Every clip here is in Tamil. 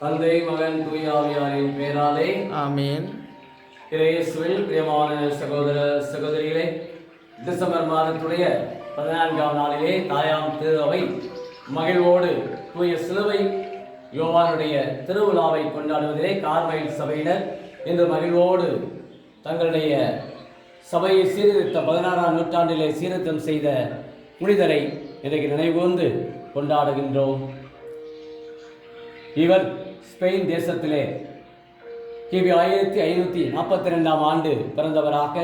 தந்தை மகன் தூய ஆவியாரின் பெயராலே ஆமேன். இயேசுவில் பிரியமான சகோதர சகோதரிகளே, டிசம்பர் மாதத்துடைய 14ஆம் நாளிலே தாயாம் திரு அவை மகிழ்வோடு தூய சிலுவை யோவானுடைய திருவிழாவை கொண்டாடுவதிலே கார்மைல் சபையினர் இன்று மகிழ்வோடு தங்களுடைய சபையை சீர்திருத்த 16ஆம் நூற்றாண்டிலே சீர்திருத்தம் செய்த புனிதரை இன்றைக்கு நினைவுகூர்ந்து கொண்டாடுகின்றோம். இவர் ஸ்பெயின் தேசத்திலே கிபி 1542ஆம் ஆண்டு பிறந்தவராக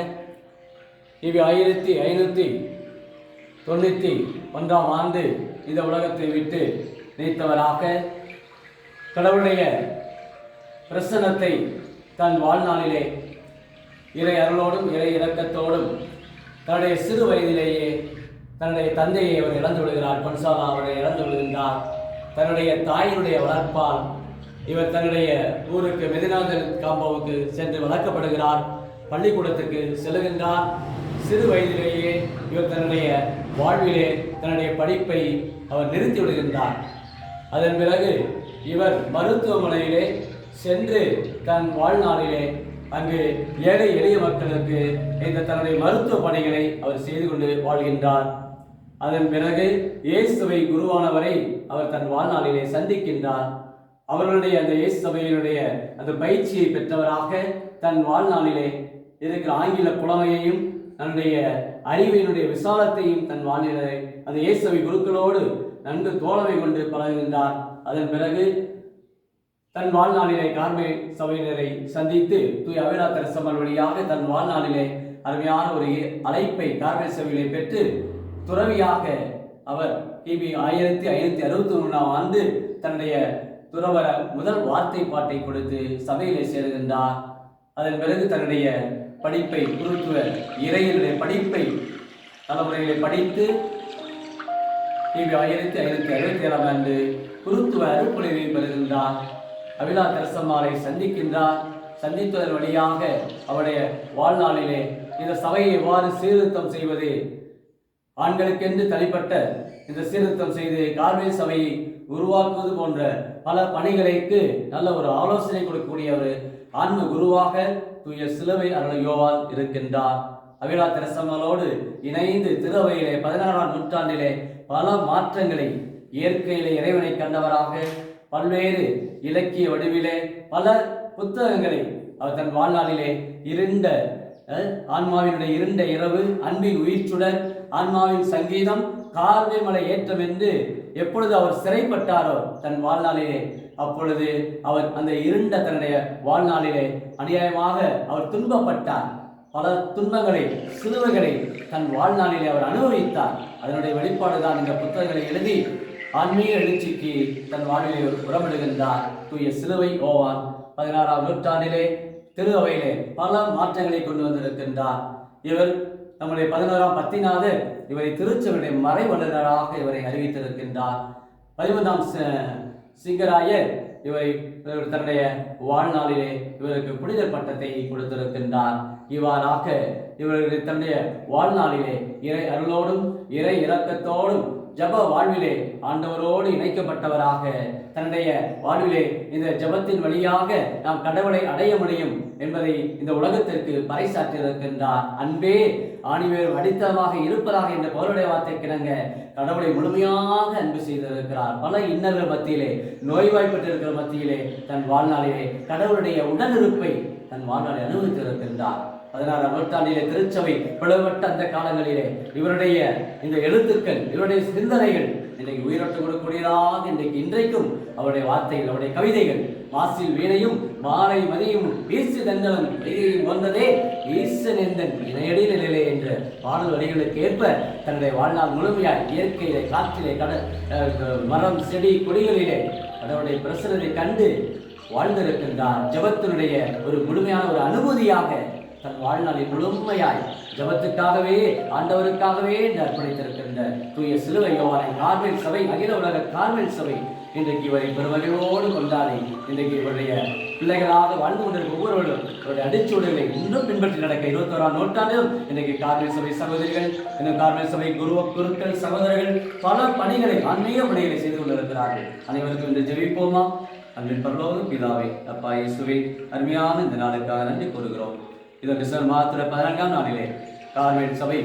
கிபி 1591ஆம் ஆண்டு இந்த உலகத்தை விட்டு நீத்தவராக கடவுளுடைய பிரசன்னத்தை தன் வாழ்நாளிலே இறை அருளோடும் இறை இரக்கத்தோடும் தன்னுடைய சிறு வயதிலேயே தன்னுடைய தந்தையை அவர் இழந்து விடுகிறார். பொன்சாலா அவரை இழந்து விடுகின்றார். தன்னுடைய தாயினுடைய வளர்ப்பால் இவர் தன்னுடைய ஊருக்கு மெதினாதல் காம்போவுக்கு சென்று வளர்க்கப்படுகிறார். பள்ளிக்கூடத்துக்கு செல்லுகின்றார். சிறு வயதிலேயே இவர் தன்னுடைய வாழ்விலே தன்னுடைய படிப்பை அவர் நிறுத்தி விடுகின்றார். அதன் பிறகு இவர் மருத்துவமனையிலே சென்று தன் வாழ்நாளிலே அங்கு ஏழை எளிய மக்களுக்கு இந்த தன்னுடைய மருத்துவ பணிகளை அவர் செய்து கொண்டு வாழ்கின்றார். அதன் பிறகு இயேசுவை குருவானவரை அவர் தன் வாழ்நாளிலே சந்திக்கின்றார். அவர்களுடைய அந்த இயேசு சபையினுடைய அந்த பயிற்சியை பெற்றவராக தன் வாழ்நாளிலே இருக்கிற ஆங்கில புலமையையும் தன்னுடைய அறிவினுடைய விசாலத்தையும் தன் வாழ்நிலை அந்த இயேசுவை குருக்களோடு நன்கு தோழமை கொண்டு பழகுகின்றார். அதன் பிறகு தன் வாழ்நாளிலே கார்மை சபையினரை சந்தித்து தூய் அவிலா தரிசமல் வழியாக தன் வாழ்நாளிலே அருமையான ஒரு அழைப்பை கார்மை சபையிலே பெற்று துறவியாக அவர் கிபி 1561ஆம் ஆண்டு தன்னுடைய துறவர முதல் வார்த்தை பாட்டை கொடுத்து சபையிலே சேருகின்றார். அதன் பிறகு தன்னுடைய படிப்பை குருத்துவ இறையினுடைய படிப்பை தலைமுறைகளை படித்து கிபி 1567ஆம் ஆண்டு குருத்துவ அருட்பொழிவை பெறுகின்றார். அவிலா தரிசம்மாளை சந்திக்கின்றார். சந்தித்ததன் வழியாக அவருடைய வாழ்நாளிலே இந்த சபையை எவ்வாறு சீர்திருத்தம் செய்வது, ஆண்களுக்கென்று தனிப்பட்ட இந்த சீர்திருத்தம் செய்து கார்மை சபையை உருவாக்குவது போன்ற பல பணிகளுக்கு நல்ல ஒரு ஆலோசனை கொடுக்கக்கூடிய ஒரு ஆன்ம குருவாக தூய சிலுவை அருள் யோவான் இருக்கின்றார். அவிலா தரிசம்மாளோடு இணைந்து திருவையிலே 16ஆம் நூற்றாண்டிலே பல மாற்றங்களை இயற்கையிலே இறைவனை கண்டவராக பல்வேறு இலக்கிய வடிவிலே பல புத்தகங்களை அவர் தன் வாழ்நாளிலே இருண்ட ஆன்மாவினுடைய இருண்ட இரவு, அன்பின் உயிர்ச்சுடர், ஆன்மாவின் சங்கீதம், கார்மை மலை ஏற்றம் என்று எப்பொழுது அவர் சிறைப்பட்டாரோ தன் வாழ்நாளிலே அப்பொழுது அவர் அந்த இருண்ட தன்னுடைய வாழ்நாளிலே அநியாயமாக அவர் துன்பப்பட்டார். பல துன்பங்களை சிலுவைகளை தன் வாழ்நாளிலே அவர் அனுபவித்தார். அதனுடைய வெளிப்பாடுதான் இந்த புத்தகங்களை எழுதி ஆன்மீக எழுச்சிக்கு தன் வாழ்விலே உரமிடுகின்றார். தூய சிலுவை யோவான் 16ஆம் நூற்றாண்டிலே திரு அவையிலே பல மாற்றங்களை கொண்டு வந்திருக்கின்றார். இவர் நம்முடைய 11ஆம் பத்திநாதர் இவரை திருச்சபையுடைய மறைவல்லுநராக இவரை அறிவித்திருக்கின்றார். 13ஆம் சிங்கராயர் இவரை தன்னுடைய வாழ்நாளிலே இவருக்கு புனிதர் பட்டத்தை கொடுத்திருக்கின்றார். இவ்வாறாக இவர்கள் தன்னுடைய வாழ்நாளிலே இறை அருளோடும் இறை இரக்கத்தோடும் ஜப வாழ்விலே ஆண்டவரோடு இணைக்கப்பட்டவராக தன்னுடைய வாழ்விலே இந்த ஜபத்தின் வழியாக நாம் கடவுளை அடைய முடியும் என்பதை இந்த உலகத்திற்கு பறைசாற்றியிருக்கின்றார். அன்பே ஆணிவேரும் அடித்தளமாக இருப்பதாக என்ற பவுலுடைய வார்த்தை கிணங்க கடவுளை முழுமையாக அன்பு செய்திருக்கிறார். பல இன்னல்கள் மத்தியிலே, நோய்வாய்ப்பட்டிருக்கிற மத்தியிலே தன் வாழ்நாளிலே கடவுளுடைய உடனிருப்பை தன் வாழ்நாளை அனுபவித்திருக்கின்றார். 16ஆம் நூற்றாண்டிலே திருச்சபை பிளவுபட்ட அந்த காலங்களிலே இவருடைய இந்த எழுத்துக்கள், இவருடைய சிந்தனைகள் இன்றைக்கு உயிரோட்டம் கொடுக்கக்கூடியதாக இன்றைக்கும் அவருடைய வார்த்தைகள், அவருடைய கவிதைகள் மாசில் வீணையும் மாலை மதியும் வீசு தண்டலும் வந்ததே ஈசன் எந்தன் இணையடி நிலையிலே என்ற பாடல் வரிகளுக்கு ஏற்ப தன்னுடைய வாழ்நாள் முழுமையாய் இயற்கையிலே, காற்றிலே, மரம் செடி கொடிகளிலே கடவுளுடைய பிரசனத்தை கண்டு வாழ்ந்திருக்கின்றார். ஜபத்தினுடைய ஒரு முழுமையான ஒரு அனுபூதியாக தன் வாழ்நாளில் முழுமையாய் ஜபத்துக்காகவே ஆண்டவருக்காகவே அர்ப்பணித்திருக்கின்ற தூய சிலுவை யோவானை கார்மெல் சபை, அகில உலக கார்மெல் சபை இன்றைக்கு இவரை பெருமகிழ்வோடு கொண்டாடி இன்றைக்கு இவருடைய பிள்ளைகளாக வாழ்ந்து கொண்டிருக்கும் ஒவ்வொருவரும் அவருடைய அடிச்சூடுகளை இன்னும் பின்பற்றி நடக்க 21ஆம் நூற்றாண்டிலும் இன்றைக்கு கார்மெல் சபை சகோதரிகள், இன்னும் கார்மெல் சபை குருக்கள், சகோதரர்கள் பல பணிகளை, ஆன்மீக பணிகளை செய்து கொண்டிருக்கிறார்கள். அனைவருக்கும் இன்று ஜெபிப்போமா. அன்பின் பரலோக பிதாவே, அப்பா இயேசுவே, அருமையான இந்த நாளுக்காக நன்றி கூறுகிறோம். இது டிசம்பர் மாதத்துல 14ஆம் நாளிலே கார்மேல் சபை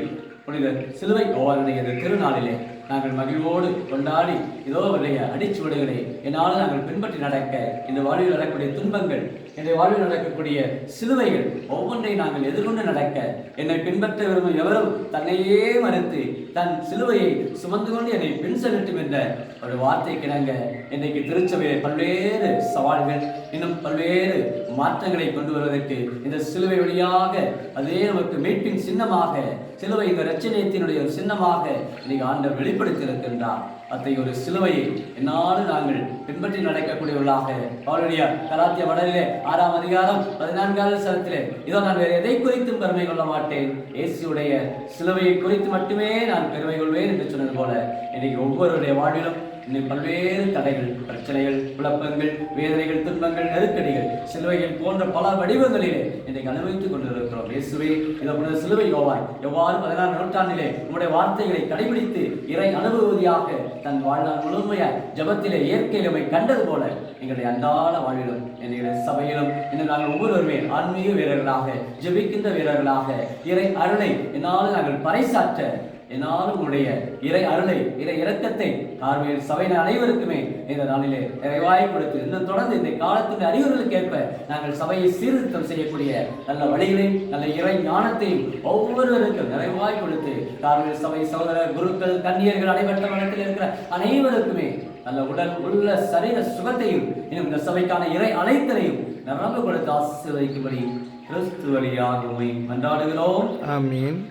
புனித சிலுவை யோவானுடைய இந்த திருநாளிலே நாங்கள் மகிழ்வோடு கொண்டாடி இதோ வரைய அடிச்சுவடுகளை என்னால் நாங்கள் பின்பற்றி நடக்க, இந்த வாழ்வில் நடக்கக்கூடிய துன்பங்கள், என்னுடைய வாழ்வில் நடக்கக்கூடிய சிலுவைகள் ஒவ்வொன்றை நாங்கள் எதிர்கொண்டு நடக்க, என்னை பின்பற்ற விரும்பும் எவரும் தன்னையே மறுத்து தன் சிலுவையை சுமந்து கொண்டு என்னை பின் செல்லட்டும் என்ற ஒரு வார்த்தை கிணங்க இன்றைக்கு திருச்சபையை பல்வேறு சவால்கள், இன்னும் பல்வேறு மாற்றங்களை கொண்டு வருவதற்கு இந்த சிலுவை வழியாக அதே நமக்கு மீட்பின் சின்னமாக, சிலுவை இந்த இரட்சணியத்தினுடைய ஒரு சின்னமாக இன்னைக்கு ஆண்டவர் வெளிப்படுத்தியிருக்கின்றார். அத்தகைய ஒரு சிலுவையை என்னாலும் நாங்கள் பின்பற்றி நடக்கக்கூடியவர்களாக அவருடைய கலாத்திய மடலிலே 6ஆம் அதிகாரம் 14வது வசனத்திலே, இதோ நான் வேறு எதை குறித்தும் பெருமை கொள்ள மாட்டேன், இயேசுடைய சிலுவையை குறித்து மட்டுமே நான் பெருமை கொள்வேன் என்று சொன்னது போல இன்னைக்கு ஒவ்வொருடைய வாழ்விலும் இன்னும் பல்வேறு தடைகள், பிரச்சனைகள், குழப்பங்கள், வேதனைகள், துன்பங்கள், நெருக்கடிகள், சிலுவைகள் போன்ற பல வடிவங்களிலே இன்றைக்கு அனுபவித்துக் கொண்டிருக்கிறோம். இயேசுவே, இதற்கு சிலுவை யோவான் எவ்வாறு 16ஆம் நூற்றாண்டிலே உங்களுடைய வார்த்தைகளை கடைபிடித்து இறை அனுபவதியாக தன் வாழ்நாள் முழுமையாய் ஜபத்திலே இயற்கையிலுமை கண்டது போல எங்களுடைய அன்றாட வாழ்விலும் எங்களுடைய சபையிலும் இன்னும் நாங்கள் ஒவ்வொருவருமே ஆன்மீக வீரர்களாக, ஜெபிக்கின்ற வீரர்களாக இறை அருளை என்னால் நாங்கள் பறைசாற்ற, என்னாலும் உங்களுடைய இறை அருளை, இறை இரக்கத்தை கார்மேல் சபையினர் அனைவருக்குமே இந்த நாளிலே நிறைவாய் கொடுத்து, இன்னும் தொடர்ந்து இந்த காலத்தின் அறிவுரைகளுக்கு ஏற்ப நாங்கள் சபையை சீர்திருத்தம் செய்யக்கூடிய நல்ல வழிகளையும் நல்ல இறை ஞானத்தையும் ஒவ்வொருவருக்கும் நிறைவாய் கொடுத்து, கார்மேல் சபை சகோதரர், குருக்கள், கன்னியர்கள், அனைவற்ற மனத்தில் இருக்கிற அனைவருக்குமே நல்ல உடல் உள்ள சரீர சுகத்தையும் இன்னும் இந்த சபைக்கான இறை அனைத்தரையும் நிரம்ப கொடுத்து ஆசீர்வதிக்கும்படி கிறிஸ்து வழியாக மன்றாடுகிறோம். ஆமீன்.